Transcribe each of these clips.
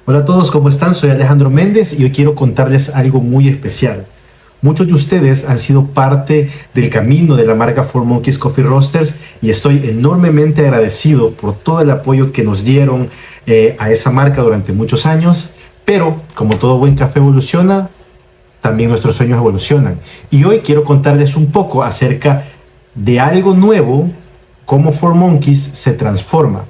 Hola a todos, ¿cómo están? Soy Alejandro Méndez y hoy quiero contarles algo muy especial. Muchos de ustedes han sido parte del camino de la marca 4Monkeys Coffee Roasters y estoy enormemente agradecido por todo el apoyo que nos dieron a esa marca durante muchos años. Pero como todo buen café evoluciona, también nuestros sueños evolucionan. Y hoy quiero contarles un poco acerca de algo nuevo, cómo 4Monkeys se transforma.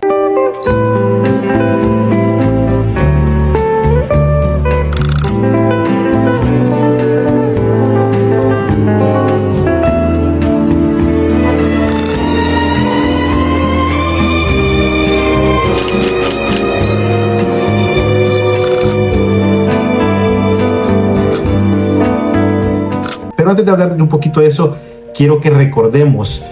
Pero antes de hablar de un poquito de eso, quiero que recordemos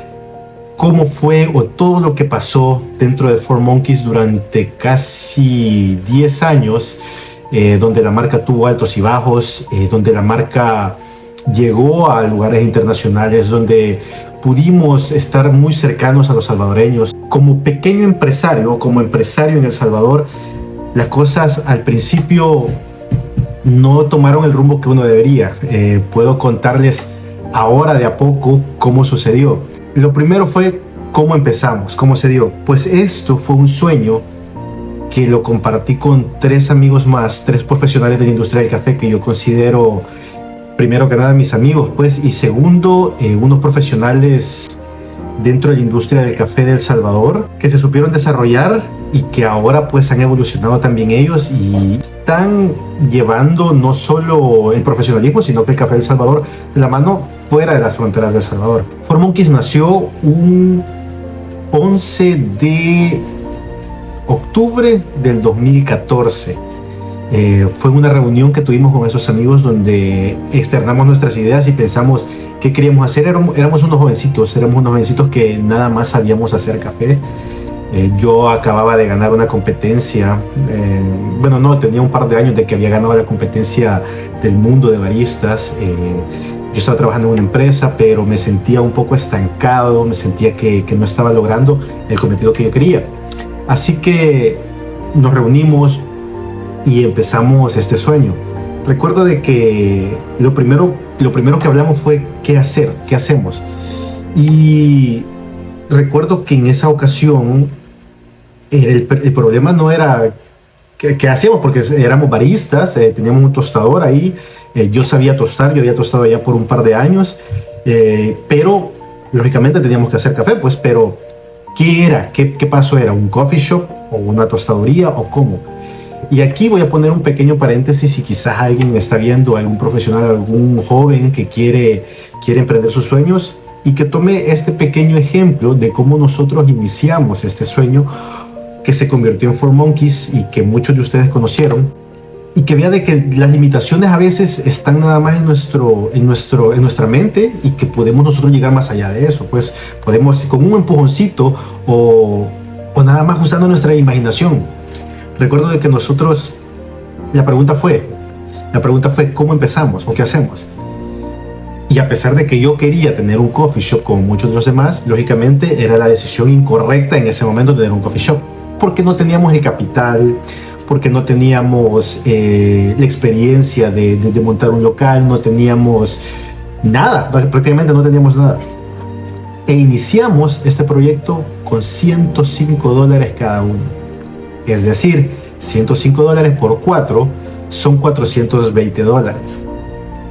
cómo fue o todo lo que pasó dentro de 4Monkeys durante casi 10 años, donde la marca tuvo altos y bajos, donde la marca llegó a lugares internacionales, donde pudimos estar muy cercanos a los salvadoreños. Como pequeño empresario, como empresario en El Salvador, las cosas al principio no tomaron el rumbo que uno debería. Puedo contarles ahora de a poco cómo sucedió. Lo primero fue cómo empezamos, cómo se dio. Pues esto fue un sueño que lo compartí con 3 amigos más, 3 profesionales de la industria del café que yo considero, primero que nada, mis amigos, pues, y segundo, unos profesionales dentro de la industria del café de El Salvador que se supieron desarrollar y que ahora pues han evolucionado también ellos y están llevando no solo el profesionalismo, sino que el café de El Salvador de la mano fuera de las fronteras de El Salvador. 4Monkeys nació un 11 de octubre del 2014. Fue una reunión que tuvimos con esos amigos donde externamos nuestras ideas y pensamos qué queríamos hacer. Éramos unos jovencitos que nada más sabíamos hacer café. Yo acababa de ganar una competencia, tenía un par de años de que había ganado la competencia del mundo de baristas. Yo estaba trabajando en una empresa, pero me sentía un poco estancado, me sentía que no estaba logrando el cometido que yo quería. Así que nos reunimos y empezamos este sueño. Recuerdo de que lo primero que hablamos fue qué hacer, qué hacemos. Y recuerdo que en esa ocasión el problema no era qué hacíamos, porque éramos baristas, teníamos un tostador ahí, yo sabía tostar, yo había tostado ya por un par de años, pero lógicamente teníamos que hacer café, pues, pero ¿qué era? ¿Qué paso era? ¿Un coffee shop o una tostaduría o cómo? Y aquí voy a poner un pequeño paréntesis y quizás alguien me está viendo, algún profesional, algún joven que quiere emprender sus sueños y que tome este pequeño ejemplo de cómo nosotros iniciamos este sueño que se convirtió en 4Monkeys y que muchos de ustedes conocieron, y que vea de que las limitaciones a veces están nada más en nuestra mente y que podemos nosotros llegar más allá de eso. Pues podemos con un empujoncito o nada más usando nuestra imaginación. Recuerdo de que nosotros, la pregunta fue ¿cómo empezamos o qué hacemos? Y a pesar de que yo quería tener un coffee shop como muchos de los demás, lógicamente era la decisión incorrecta en ese momento tener un coffee shop, porque no teníamos el capital, porque no teníamos la experiencia de montar un local, no teníamos nada, prácticamente no teníamos nada. E iniciamos este proyecto con $105 cada uno. Es decir, $105 por 4 son $420.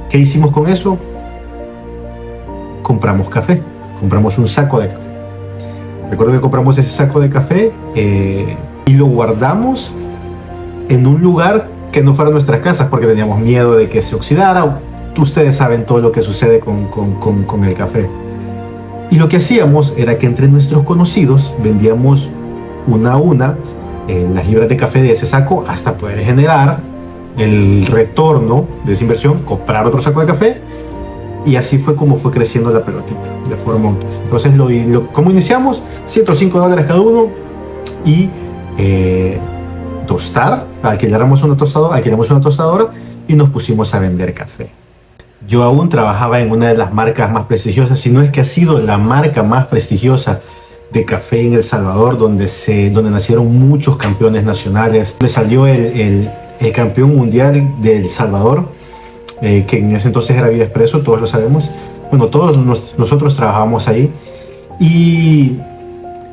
¿Qué hicimos con eso? Compramos café, compramos un saco de café. Recuerdo que compramos ese saco de café y lo guardamos en un lugar que no fuera nuestras casas porque teníamos miedo de que se oxidara. Ustedes saben todo lo que sucede con el café. Y lo que hacíamos era que entre nuestros conocidos vendíamos una a una las libras de café de ese saco hasta poder generar el retorno de esa inversión, comprar otro saco de café, y así fue como fue creciendo la pelotita de 4Monkeys. Entonces, ¿cómo iniciamos? $105 cada uno y tostar, alquilamos una tostadora y nos pusimos a vender café. Yo aún trabajaba en una de las marcas más prestigiosas, si no es que ha sido la marca más prestigiosa de café en El Salvador, donde nacieron muchos campeones nacionales, donde salió el el campeón mundial de El Salvador, que en ese entonces era Viva Expreso, todos lo sabemos. Bueno, todos nosotros trabajábamos ahí. Y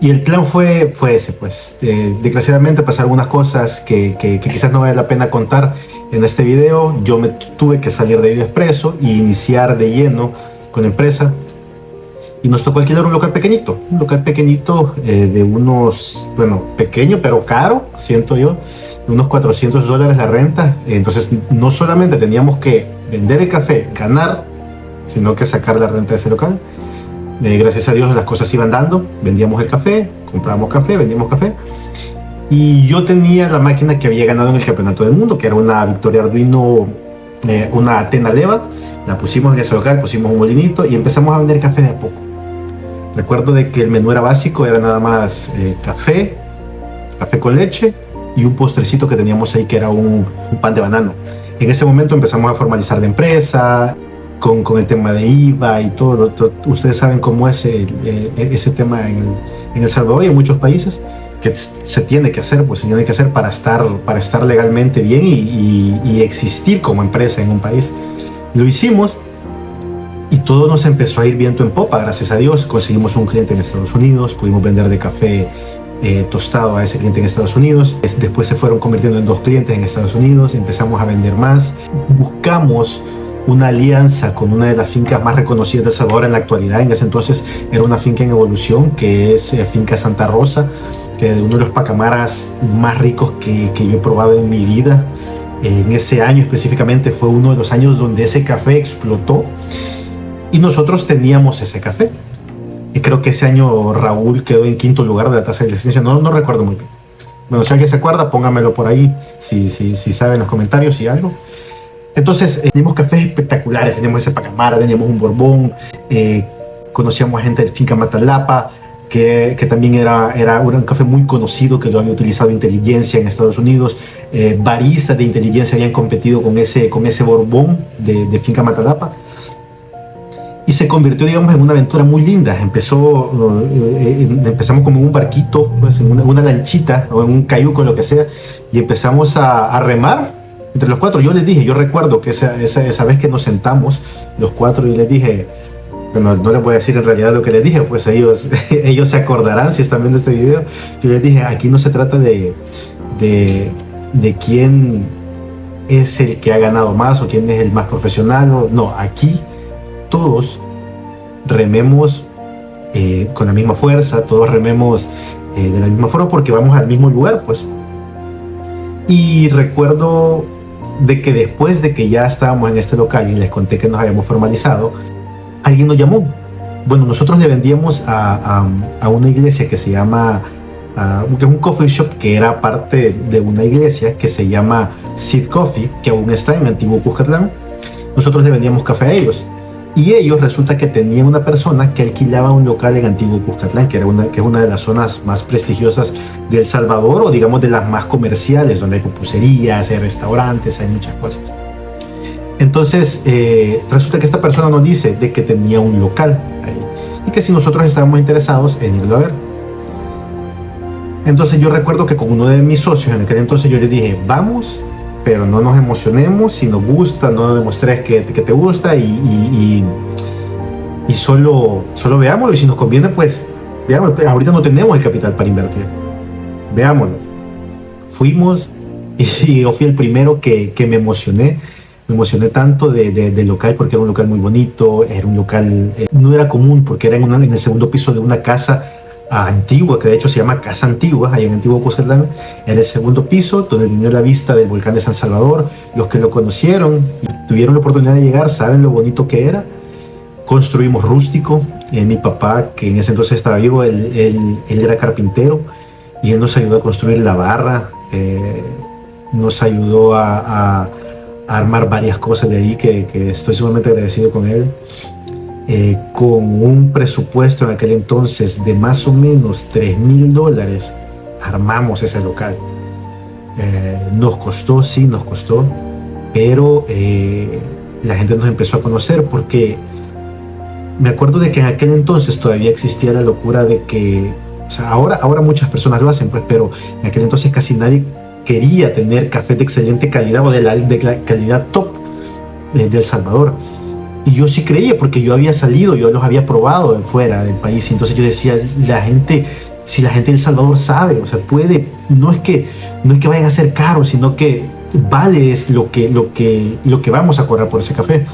el plan fue ese, pues. Desgraciadamente pasaron algunas cosas que quizás no vale la pena contar en este video. Yo me tuve que salir de Viva Expreso e iniciar de lleno con la empresa. Y nos tocó alquilar un local pequeñito de unos, bueno, pequeño pero caro, siento yo, de unos $400 la renta. Entonces no solamente teníamos que vender el café, ganar, sino que sacar la renta de ese local. Gracias a Dios las cosas iban dando, vendíamos el café, comprábamos café, vendíamos café. Y yo tenía la máquina que había ganado en el campeonato del mundo, que era una Victoria Arduino, una Athena Leva. La pusimos en ese local, pusimos un molinito y empezamos a vender café de a poco. Recuerdo de que el menú era básico, era nada más café con leche y un postrecito que teníamos ahí que era un pan de banano. En ese momento empezamos a formalizar la empresa, con el tema de IVA y todo. Ustedes saben cómo es ese tema en El Salvador y en muchos países, que se tiene que hacer, pues se tiene que hacer para estar legalmente bien y existir como empresa en un país. Lo hicimos y todo nos empezó a ir viento en popa, gracias a Dios. Conseguimos un cliente en Estados Unidos, pudimos vender de café tostado a ese cliente en Estados Unidos. Después se fueron convirtiendo en 2 clientes en Estados Unidos, empezamos a vender más. Buscamos una alianza con una de las fincas más reconocidas de El Salvador en la actualidad. En ese entonces era una finca en evolución, que es Finca Santa Rosa, que es uno de los pacamaras más ricos que yo he probado en mi vida. En ese año específicamente fue uno de los años donde ese café explotó y nosotros teníamos ese café. Y creo que ese año Raúl quedó en 5º lugar de la tasa de excelencia, no recuerdo muy bien. Bueno, si alguien se acuerda, póngamelo por ahí, si sabe en los comentarios y algo. Entonces teníamos cafés espectaculares, teníamos ese pacamara, teníamos un borbón, conocíamos a gente de Finca Matalapa, que también era un café muy conocido, que lo había utilizado inteligencia en Estados Unidos. Baristas de inteligencia habían competido con ese borbón de Finca Matalapa. Y se convirtió, digamos, en una aventura muy linda. Empezamos como en un barquito, pues, en una lanchita o en un cayuco, lo que sea, y empezamos a remar entre los 4. Yo recuerdo que esa vez que nos sentamos los 4, y les dije, bueno, no les voy a decir en realidad lo que les dije, pues ellos se acordarán si están viendo este video. Yo les dije, aquí no se trata de quién es el que ha ganado más o quién es el más profesional. No, aquí todos rememos con la misma fuerza, todos rememos de la misma forma, porque vamos al mismo lugar, pues. Y recuerdo de que después de que ya estábamos en este local y les conté que nos habíamos formalizado, alguien nos llamó. Bueno, nosotros le vendíamos a una iglesia que se llama, que es un coffee shop que era parte de una iglesia que se llama Seed Coffee, que aún está en Antiguo Cuscatlán. Nosotros le vendíamos café a ellos. Y ellos resulta que tenían una persona que alquilaba un local en Antiguo Cuscatlán, que es una de las zonas más prestigiosas de El Salvador, o digamos de las más comerciales, donde hay pupuserías, hay restaurantes, hay muchas cosas. Entonces resulta que esta persona nos dice de que tenía un local ahí, y que si nosotros estábamos interesados en irlo a ver. Entonces yo recuerdo que con uno de mis socios en aquel entonces yo le dije, vamos, pero no nos emocionemos. Si nos gusta, no demuestres que te gusta y solo veámoslo, y si nos conviene, pues veámoslo. Ahorita no tenemos el capital para invertir, veámoslo. Fuimos y yo fui el primero que me emocioné tanto del local, porque era un local muy bonito, era un local, no era común, porque era en el segundo piso de una casa antigua, que de hecho se llama Casa Antigua, ahí en Antiguo Cuscatlán, en el segundo piso, donde tenía la vista del volcán de San Salvador. Los que lo conocieron y tuvieron la oportunidad de llegar saben lo bonito que era. Construimos rústico. Mi papá, que en ese entonces estaba vivo, él era carpintero, y él nos ayudó a construir la barra, nos ayudó a armar varias cosas de ahí, que estoy sumamente agradecido con él. Con un presupuesto en aquel entonces de más o menos $3,000 armamos ese local. Nos costó, pero la gente nos empezó a conocer, porque me acuerdo de que en aquel entonces todavía existía la locura de que, o sea, ahora muchas personas lo hacen, pues, pero en aquel entonces casi nadie quería tener café de excelente calidad o de la calidad top de El Salvador. Y yo sí creía, porque yo había salido, yo los había probado fuera del país. Entonces yo decía, si la gente de El Salvador sabe, o sea, puede, no es que vayan a ser caros, sino que vale es lo que vamos a cobrar por ese café.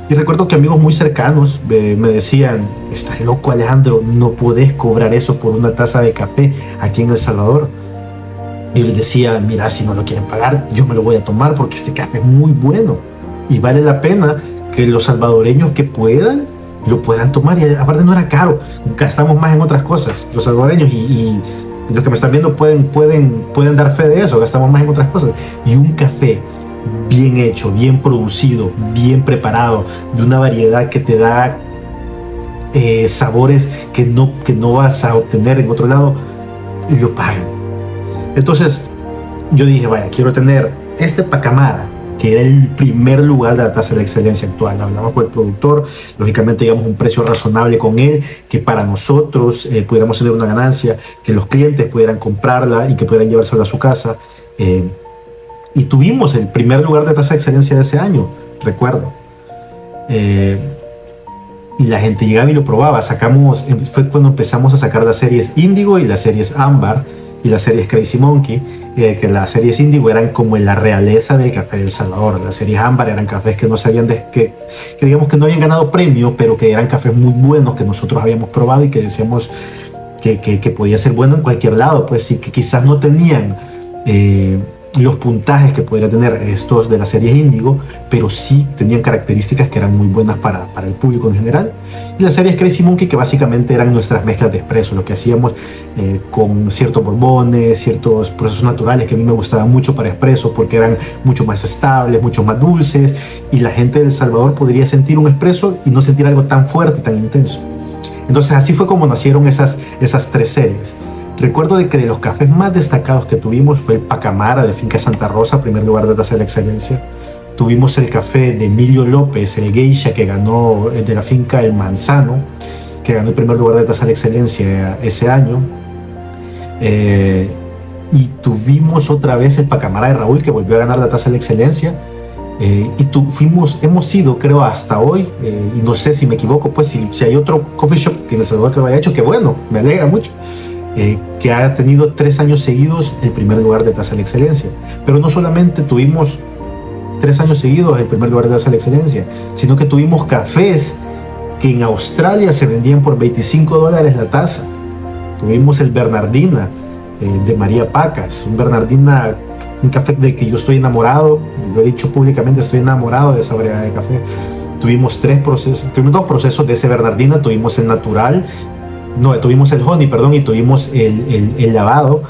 Y recuerdo que amigos muy cercanos me decían, estás loco, Alejandro, no podés cobrar eso por una taza de café aquí en El Salvador. Y yo les decía, mira, si no lo quieren pagar, yo me lo voy a tomar porque este café es muy bueno y vale la pena que los salvadoreños que puedan lo puedan tomar. Y aparte no era caro, gastamos más en otras cosas los salvadoreños, y los que me están viendo pueden dar fe de eso, gastamos más en otras cosas. Y un café bien hecho, bien producido, bien preparado, de una variedad que te da sabores que no vas a obtener en otro lado, ellos pagan. Entonces yo dije, vaya, quiero tener este Pacamara, que era el primer lugar de la tasa de excelencia actual. Hablamos con el productor, lógicamente llegamos a un precio razonable con él, que para nosotros pudiéramos tener una ganancia, que los clientes pudieran comprarla y que pudieran llevársela a su casa. Y tuvimos el primer lugar de tasa de excelencia de ese año, recuerdo. Y la gente llegaba y lo probaba. Fue cuando empezamos a sacar las series Índigo y las series Ámbar y las series Crazy Monkey, que las series Índigo eran como la realeza del café de El Salvador. Las series Ámbar eran cafés que no sabían que digamos que no habían ganado premio, pero que eran cafés muy buenos que nosotros habíamos probado y que decíamos que podía ser bueno en cualquier lado, pues sí, que quizás no tenían los puntajes que podría tener estos de la serie Índigo, pero sí tenían características que eran muy buenas para el público en general. Y las series Crazy Monkey, que básicamente eran nuestras mezclas de espresso, lo que hacíamos con ciertos borbones, ciertos procesos naturales que a mí me gustaban mucho para espresso, porque eran mucho más estables, mucho más dulces, y la gente de El Salvador podría sentir un espresso y no sentir algo tan fuerte, tan intenso. Entonces así fue como nacieron esas tres series. Recuerdo de que de los cafés más destacados que tuvimos fue el Pacamara de Finca Santa Rosa, primer lugar de tasa de excelencia. Tuvimos el café de Emilio López, el Geisha, que ganó de la finca El Manzano, que ganó el primer lugar de tasa de excelencia ese año. Y tuvimos otra vez el Pacamara de Raúl, que volvió a ganar la tasa de excelencia. Hemos sido, creo, hasta hoy, y no sé si me equivoco, pues si hay otro coffee shop que en El Salvador que lo haya hecho, que bueno, me alegra mucho. Que ha tenido 3 años seguidos el primer lugar de tasa de excelencia. Pero no solamente tuvimos 3 años seguidos el primer lugar de tasa de excelencia, sino que tuvimos cafés que en Australia se vendían por $25 la taza. Tuvimos el Bernardina de María Pacas, un café del que yo estoy enamorado, lo he dicho públicamente, estoy enamorado de esa variedad de café. Tuvimos 2 procesos de ese Bernardina, tuvimos el natural, tuvimos el honey, perdón, y tuvimos el lavado.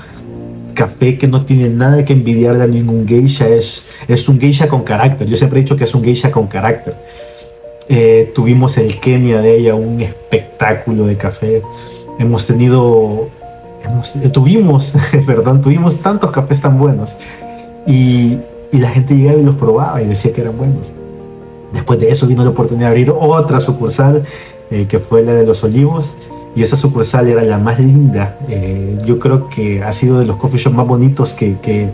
Café que no tiene nada que envidiarle a ningún geisha, es un geisha con carácter. Yo siempre he dicho que es un geisha con carácter. Tuvimos el Kenia de ella, un espectáculo de café. Tuvimos tantos cafés tan buenos, y la gente llegaba y los probaba y decía que eran buenos. Después de eso vino la oportunidad de abrir otra sucursal, que fue la de Los Olivos, y esa sucursal era la más linda. Yo creo que ha sido de los coffee shops más bonitos que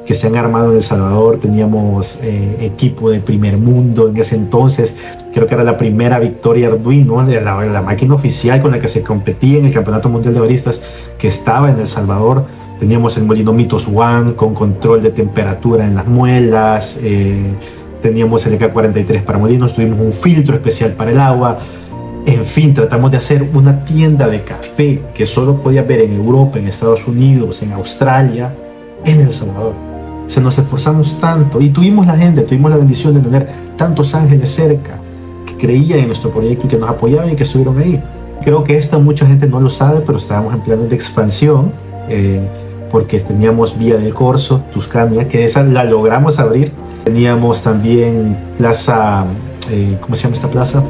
se han armado en El Salvador. Teníamos equipo de primer mundo en ese entonces. Creo que era la primera Victoria Arduino, la máquina oficial con la que se competía en el Campeonato Mundial de Baristas, que estaba en El Salvador. Teníamos el molino Mitos One con control de temperatura en las muelas. Teníamos el EK43 para molinos. Tuvimos un filtro especial para el agua. En fin, tratamos de hacer una tienda de café que solo podías ver en Europa, en Estados Unidos, en Australia, en El Salvador. Nos esforzamos tanto y tuvimos la bendición de tener tantos ángeles cerca que creían en nuestro proyecto y que nos apoyaban y que estuvieron ahí. Creo que mucha gente no lo sabe, pero estábamos en planes de expansión, porque teníamos Vía del Corso, Tuscania, que esa la logramos abrir. Teníamos también Plaza, ¿cómo se llama esta plaza?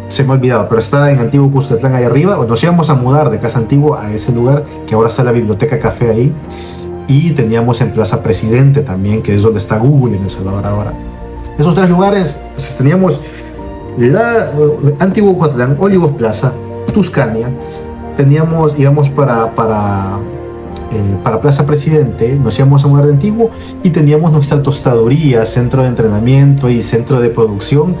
Se me ha olvidado, pero está en Antiguo Cuscatlán, ahí arriba. Nos íbamos a mudar de Casa Antigua a ese lugar, que ahora está la biblioteca café ahí. Y teníamos en Plaza Presidente también, que es donde está Google en El Salvador ahora. Esos 3 lugares, pues, teníamos Antiguo Cuscatlán, Olivos Plaza, Tuscania. Íbamos para para Plaza Presidente, nos íbamos a un lugar antiguo y teníamos nuestra tostaduría, centro de entrenamiento y centro de producción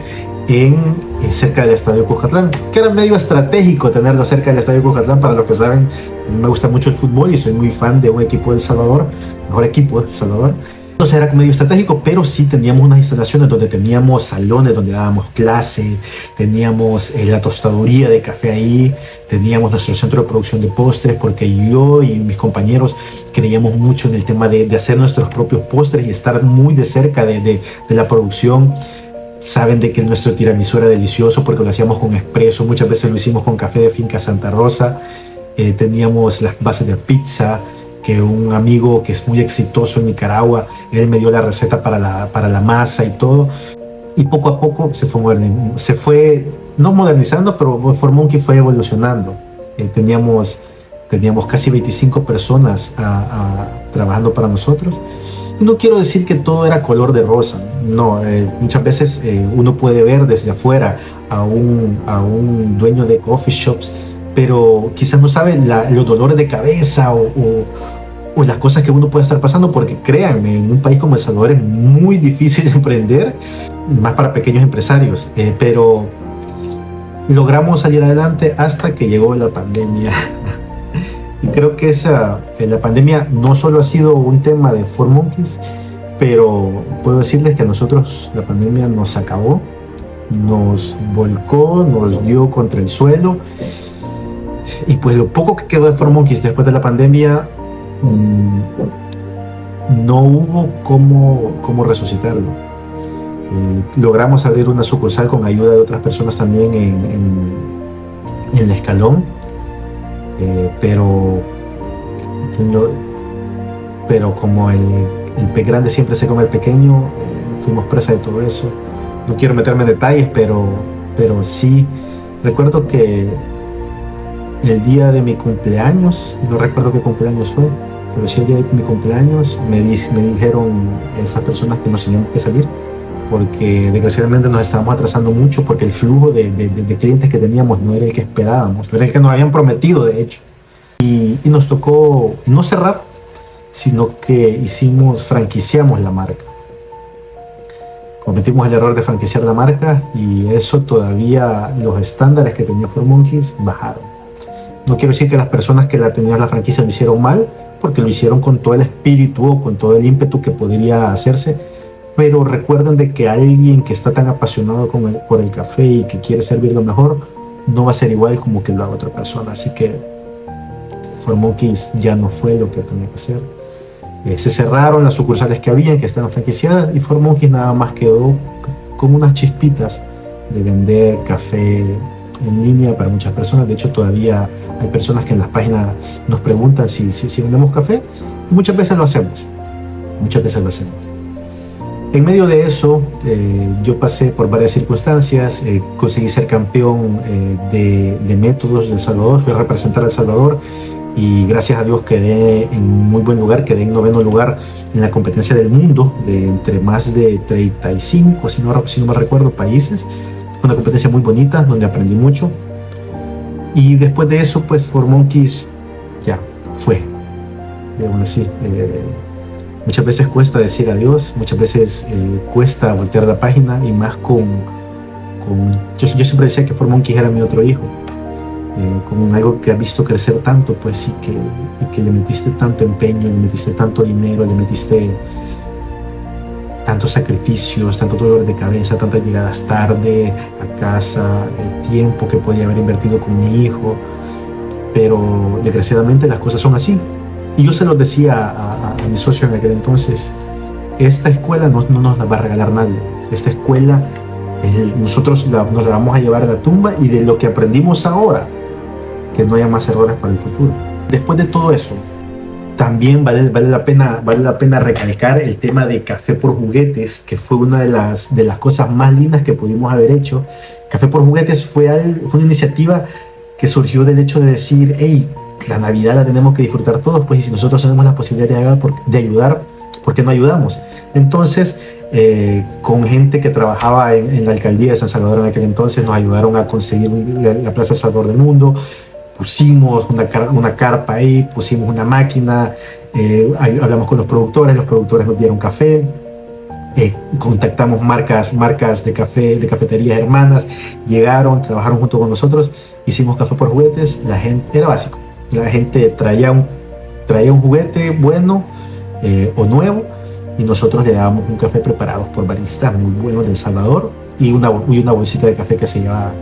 cerca del Estadio Cuscatlán, que era medio estratégico tenerlo cerca del Estadio Cuscatlán. Para los que saben, me gusta mucho el fútbol y soy muy fan de un equipo de El Salvador, mejor equipo de El Salvador. Entonces era medio estratégico, pero sí teníamos unas instalaciones donde teníamos salones donde dábamos clase, teníamos la tostaduría de café ahí, teníamos nuestro centro de producción de postres, porque yo y mis compañeros creíamos mucho en el tema de hacer nuestros propios postres y estar muy de cerca de la producción. Saben de que nuestro tiramisú era delicioso porque lo hacíamos con espresso, muchas veces lo hicimos con café de finca Santa Rosa. Teníamos las bases de pizza, que un amigo que es muy exitoso en Nicaragua, él me dio la receta para la masa y todo. Y poco a poco se fue no modernizando, pero For Monkey fue evolucionando. Teníamos casi 25 personas trabajando para nosotros. Y no quiero decir que todo era color de rosa, no. Muchas veces uno puede ver desde afuera a un dueño de coffee shops, pero quizás no sabe los dolores de cabeza o las cosas que uno puede estar pasando, porque créanme, en un país como El Salvador es muy difícil emprender, más para pequeños empresarios, pero logramos salir adelante hasta que llegó la pandemia. Y creo que la pandemia no solo ha sido un tema de For Monkeys, pero puedo decirles que a nosotros la pandemia nos acabó, nos volcó, nos dio contra el suelo. Y pues lo poco que quedó de For Monkeys después de la pandemia, no hubo cómo resucitarlo. Logramos abrir una sucursal con ayuda de otras personas también en El Escalón, pero como el pez grande siempre se come el pequeño, fuimos presa de todo eso. No quiero meterme en detalles, pero sí recuerdo que el día de mi cumpleaños, no recuerdo qué cumpleaños fue, pero sí el día de mi cumpleaños me dijeron esas personas que nos teníamos que salir, porque desgraciadamente nos estábamos atrasando mucho, porque el flujo de clientes que teníamos no era el que esperábamos, no era el que nos habían prometido, de hecho. Y nos tocó no cerrar, sino que franquiciamos la marca. Cometimos el error de franquiciar la marca y eso todavía los estándares que tenía For Monkeys bajaron. No quiero decir que las personas que tenían la franquicia lo hicieron mal, porque lo hicieron con todo el espíritu o con todo el ímpetu que podría hacerse, pero recuerden de que alguien que está tan apasionado por el café y que quiere servirlo mejor, no va a ser igual como que lo haga otra persona. Así que For Monkeys ya no fue lo que tenía que ser. Se cerraron las sucursales que habían, que estaban franquiciadas, y For Monkeys nada más quedó como unas chispitas de vender café en línea para muchas personas. De hecho, todavía hay personas que en las páginas nos preguntan si vendemos café, y muchas veces lo hacemos. En medio de eso, yo pasé por varias circunstancias. Conseguí ser campeón de métodos de El Salvador, fui a representar a El Salvador y gracias a Dios quedé en muy buen lugar, quedé en 9º lugar en la competencia del mundo de entre más de 35, si no me recuerdo, países. Fue una competencia muy bonita donde aprendí mucho, y después de eso pues For Monkeys ya fue, digamos así. Muchas veces cuesta decir adiós, muchas veces cuesta voltear la página, y más yo siempre decía que For Monkeys era mi otro hijo, con algo que has visto crecer tanto, pues, y que le metiste tanto empeño, le metiste tanto dinero, le metiste tantos sacrificios, tanto dolor de cabeza, tantas llegadas tarde a casa, el tiempo que podía haber invertido con mi hijo, pero desgraciadamente las cosas son así. Y yo se lo decía a mi socio en aquel entonces: esta escuela no nos la va a regalar nadie. Esta escuela nosotros nos la vamos a llevar a la tumba, y de lo que aprendimos ahora, que no haya más errores para el futuro. Después de todo eso, también vale la pena recalcar el tema de Café por Juguetes, que fue una de las cosas más lindas que pudimos haber hecho. Café por Juguetes fue una iniciativa que surgió del hecho de decir: hey, la Navidad la tenemos que disfrutar todos, pues, y si nosotros tenemos la posibilidad de ayudar, ¿por qué no ayudamos? Entonces, con gente que trabajaba en la alcaldía de San Salvador en aquel entonces, nos ayudaron a conseguir la Plaza Salvador del Mundo. pusimos una carpa ahí, pusimos una máquina, hablamos con los productores nos dieron café, contactamos marcas de café, de cafeterías hermanas, llegaron, trabajaron junto con nosotros, hicimos café por juguetes. La gente, era básico, la gente traía un juguete bueno o nuevo, y nosotros le dábamos un café preparado por baristas muy buenos de El Salvador, y una bolsita de café que se llevaba.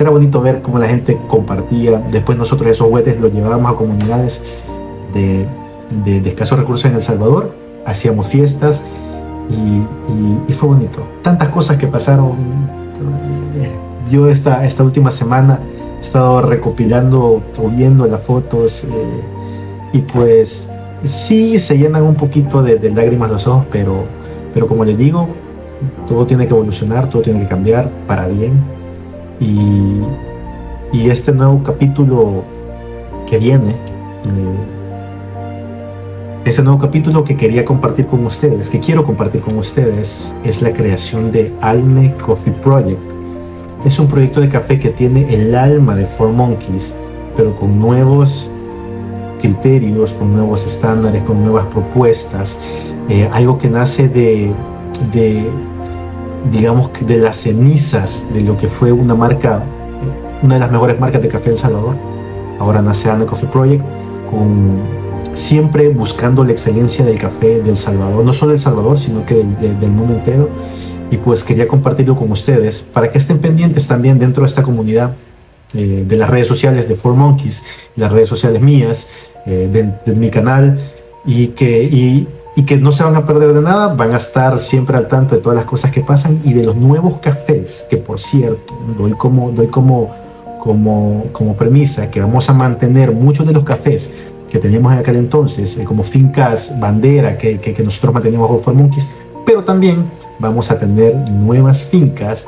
Era bonito ver cómo la gente compartía. Después nosotros esos juguetes los llevábamos a comunidades de escasos recursos en El Salvador, hacíamos fiestas, y fue bonito. Tantas cosas que pasaron. Yo esta última semana he estado recopilando o viendo las fotos, y pues sí se llenan un poquito de lágrimas los ojos, pero como les digo, todo tiene que evolucionar, todo tiene que cambiar para bien. Y este nuevo capítulo que viene, ese nuevo capítulo que quería compartir con ustedes, que quiero compartir con ustedes, es la creación de Alme Coffee Project. Es un proyecto de café que tiene el alma de 4Monkeys, pero con nuevos criterios, con nuevos estándares, con nuevas propuestas, algo que nace digamos, de las cenizas de lo que fue una de las mejores marcas de café de El Salvador. Ahora nace Alme Coffee Project, siempre buscando la excelencia del café de El Salvador, no solo de El Salvador, sino que del mundo entero. Y pues quería compartirlo con ustedes para que estén pendientes también dentro de esta comunidad, de las redes sociales de 4Monkeys, las redes sociales mías, de mi canal, y que no se van a perder de nada. Van a estar siempre al tanto de todas las cosas que pasan y de los nuevos cafés, que por cierto doy como premisa que vamos a mantener muchos de los cafés que teníamos en aquel entonces, como fincas bandera que nosotros manteníamos con 4Monkeys, pero también vamos a tener nuevas fincas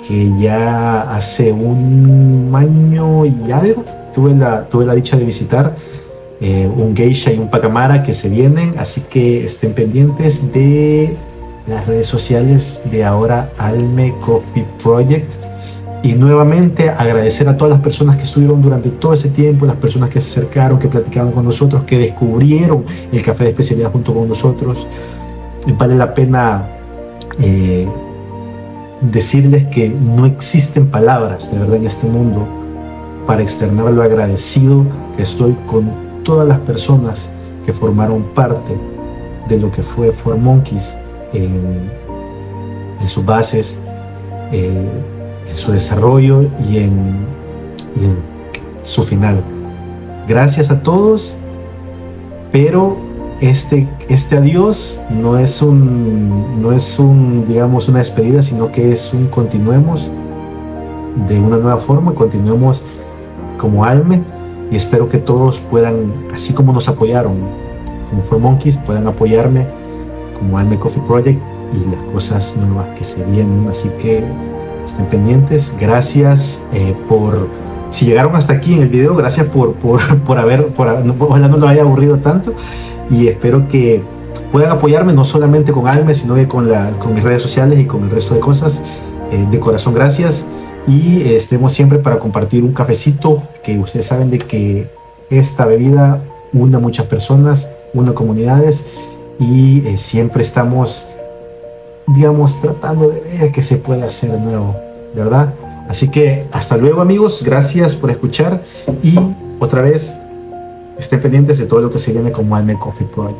que ya hace un año y algo tuve la dicha de visitar, un Geisha y un Pacamara que se vienen, así que estén pendientes de las redes sociales de ahora Alme Coffee Project. Y nuevamente agradecer a todas las personas que estuvieron durante todo ese tiempo, las personas que se acercaron, que platicaban con nosotros, que descubrieron el café de especialidad junto con nosotros. Vale la pena decirles que no existen palabras de verdad en este mundo para externar lo agradecido que estoy con todas las personas que formaron parte de lo que fue 4Monkeys en sus bases, en su desarrollo y en su final. Gracias a todos, pero este adiós no es digamos una despedida, sino que es un continuemos de una nueva forma, continuemos como Alme, y espero que todos puedan, así como nos apoyaron como 4Monkeys, puedan apoyarme como Alme Coffee Project y las cosas nuevas que se vienen. Así que estén pendientes. Gracias si llegaron hasta aquí en el video, gracias ojalá no lo haya aburrido tanto, y espero que puedan apoyarme no solamente con Alme, sino que con mis redes sociales y con el resto de cosas. De corazón, gracias, y estemos siempre para compartir un cafecito, que ustedes saben de que esta bebida une a muchas personas, une a comunidades, y siempre estamos, digamos, tratando de ver qué se puede hacer de nuevo, ¿verdad? Así que hasta luego, amigos, gracias por escuchar, y otra vez estén pendientes de todo lo que se viene como Alme Coffee Project.